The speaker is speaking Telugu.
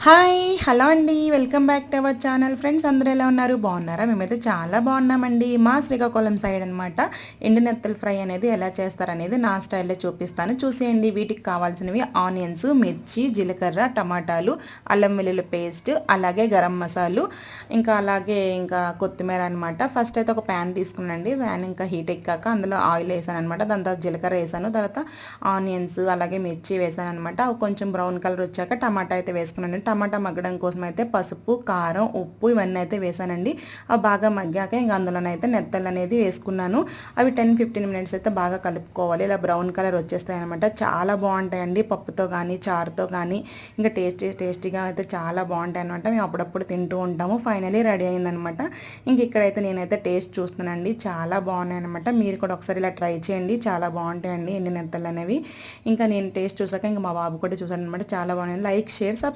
హాయ్! హలో అండి. Welcome back to our channel. Friends అందరూ ఎలా ఉన్నారు? బాగున్నారా? మేమైతే చాలా బాగున్నామండి. మా శ్రీకాకుళం సైడ్ అనమాట ఎండు నెత్తల్ ఫ్రై అనేది ఎలా చేస్తారనేది నా స్టైల్‌లో చూపిస్తాను. చూసేయండి. వీటికి కావాల్సినవి ఆనియన్స్, మిర్చి, జీలకర్ర, టమాటాలు, అల్లం వెల్లుల్లి పేస్ట్, అలాగే గరం మసాలు, ఇంకా కొత్తిమీర అనమాట. ఫస్ట్ అయితే ఒక ప్యాన్ తీసుకున్నానండి. ప్యాన్ ఇంకా హీట్ ఎక్కాక అందులో ఆయిల్ వేసాననమాట. దాని తర్వాత జీలకర్ర వేసాను. తర్వాత ఆనియన్స్ అలాగే మిర్చి వేసాననమాట. అవి కొంచెం బ్రౌన్ కలర్ వచ్చాక టమాటా అయితే వేసుకున్నాను. టమాటా మగ్గడం కోసం అయితే పసుపు, కారం, ఉప్పు ఇవన్నీ అయితే వేసానండి. అవి బాగా మగ్గాక ఇంక అందులోనైతే నెత్తళ్ళు అనేది వేసుకున్నాను. అవి 10-15 మినిట్స్ అయితే బాగా కలుపుకోవాలి. ఇలా బ్రౌన్ కలర్ వచ్చేస్తాయి అనమాట. చాలా బాగుంటాయండి పప్పుతో కానీ చారుతో కానీ ఇంకా టేస్టీగా అయితే చాలా బాగుంటాయి అనమాట. మేము అప్పుడప్పుడు తింటూ ఉంటాము. ఫైనలీ రెడీ అయిందనమాట. ఇంక ఇక్కడైతే నేనైతే టేస్ట్ చూస్తున్నానండి. చాలా బాగున్నాయి అనమాట. మీరు కూడా ఒకసారి ఇలా ట్రై చేయండి. చాలా బాగుంటాయండి ఎండు నెత్తళ్ళు అనేవి. ఇంకా నేను టేస్ట్ చూసాక ఇంకా మా బాబు కూడా చూసాడు అనమాట. చాలా బాగున్నాయి. Like, share, subscribe